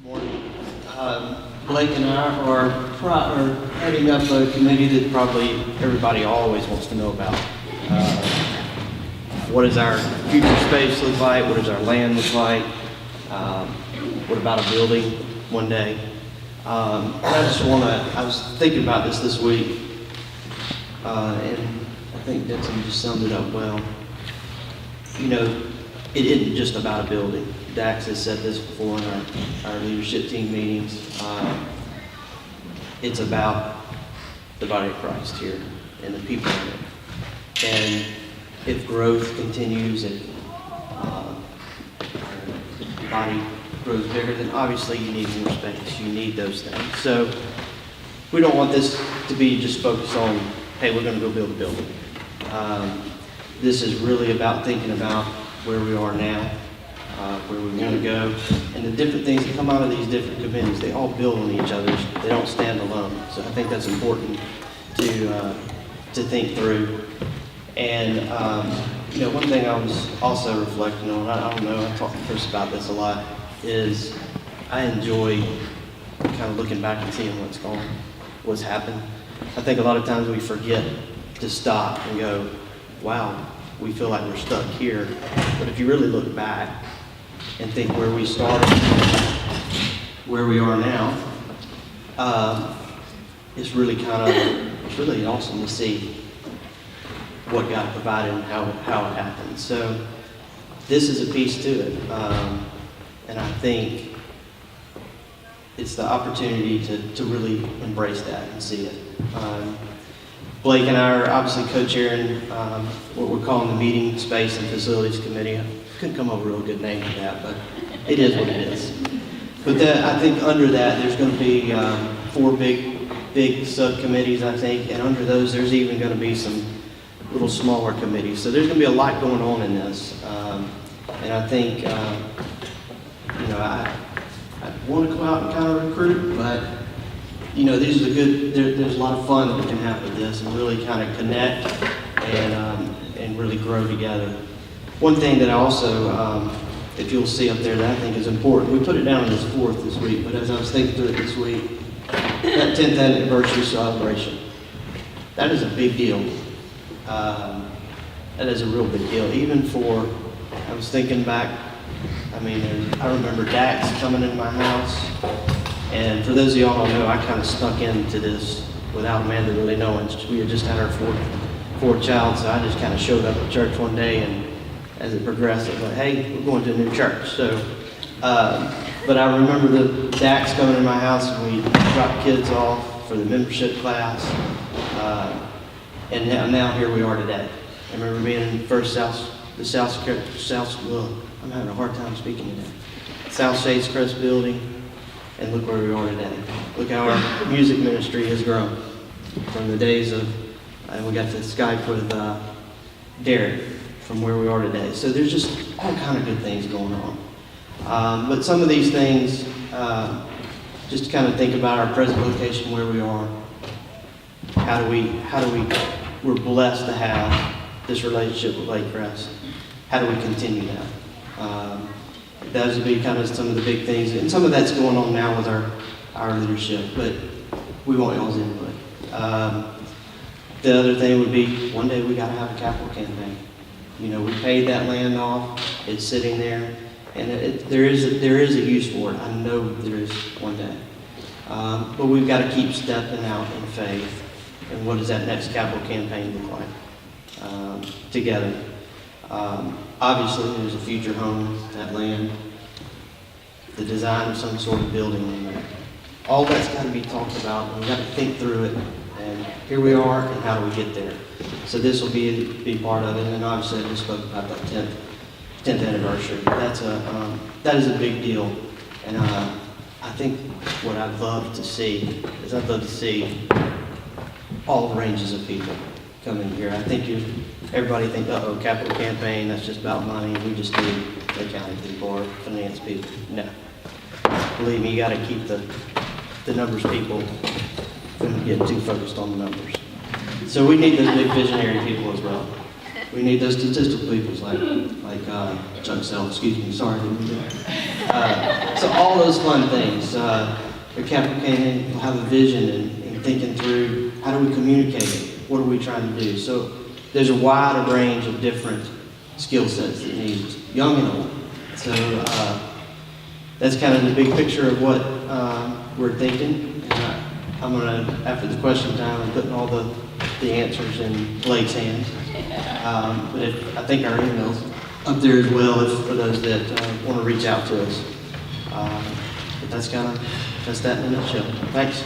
Morning. Blake and I are heading up a committee that probably everybody always wants to know about. What does our future space look like? What does our land look like? What about a building one day? And I was thinking about this week, and I think Denson just summed it up well. You know, it isn't just about a building. Dax has said this before in our leadership team meetings. It's about the body of Christ here and the people in it. And if growth continues, if our body grows bigger, then obviously you need more space. You need those things. So we don't want this to be just focused on, hey, we're going to go build a building. This is really about thinking about where we are now, where we want to go, and the different things that come out of these different committees. They all build on each other. They don't stand alone. So I think that's important to think through. And you know, one thing I was also reflecting on, I don't know, I talked to Chris about this a lot, is I enjoy kind of looking back and seeing what's happened. I think a lot of times we forget to stop and go, wow, we feel like we're stuck here. But if you really look back and think where we started, where we are now, it's really awesome to see what God provided and how it happened. So this is a piece to it. And I think it's the opportunity to really embrace that and see it. Blake and I are obviously co-chairing what we're calling the Meeting Space and Facilities Committee. I couldn't come up with a real good name for that, but it is what it is. But I think under that, there's going to be 4 big subcommittees, I think, and under those, there's even going to be some little smaller committees. So there's going to be a lot going on in this. And I think, you know, I want to go out and kind of recruit, but you know, these are there's a lot of fun that we can have with this and really kind of connect and really grow together. One thing that I also, if you'll see up there that I think is important, we put it down as 4th this week, but as I was thinking through it this week, that 10th anniversary celebration, that is a big deal. That is a real big deal. Even I was thinking back, I mean, I remember Dax coming into my house. And for those of y'all who don't know, I kind of snuck into this without Amanda really knowing. We had just had our fourth child, so I just kind of showed up at church one day, and as it progressed, I was like, hey, we're going to a new church. So, but I remember the Dax coming to my house, and we dropped kids off for the membership class, and now here we are today. I remember being in I'm having a hard time speaking today. South Shades Crest building. And look where we are today. Look how our music ministry has grown from the days of, we got to Skype with Derek from where we are today. So there's just all kind of good things going on. But some of these things, just to kind of think about our present location, where we are, we're blessed to have this relationship with Lake Crest. How do we continue that? Those would be kind of some of the big things, and some of that's going on now with our leadership, but we want y'all's input. The other thing would be, one day we got to have a capital campaign. You know, we paid that land off, it's sitting there, and there is a use for it. I know there is one day. But we've got to keep stepping out in faith, and what does that next capital campaign look like together? Obviously, there's a future home, that land, the design of some sort of building on that. All that's got to be talked about, and we've got to think through it, and here we are, and how do we get there? So this will be part of it, and obviously I just spoke about that 10th anniversary. That is a big deal, and I think what I'd love to see all ranges of people come in here. I think everybody think, capital campaign, that's just about money. We just need accounting people or finance people. No. Believe me, you got to keep the numbers people from getting too focused on the numbers. So we need those big visionary people as well. We need those statistical people like Chuck Self, excuse me, sorry. Didn't mean to. So all those fun things. Your capital campaign will have a vision and thinking through how do we communicate it? What are we trying to do? So there's a wide range of different skill sets that need, young and old. So that's kind of the big picture of what we're thinking. And I'm going to, after the question time, I'm putting all the answers in Blake's hands. But I think our email's up there as well for those that want to reach out to us. But that's that in a nutshell. Thanks.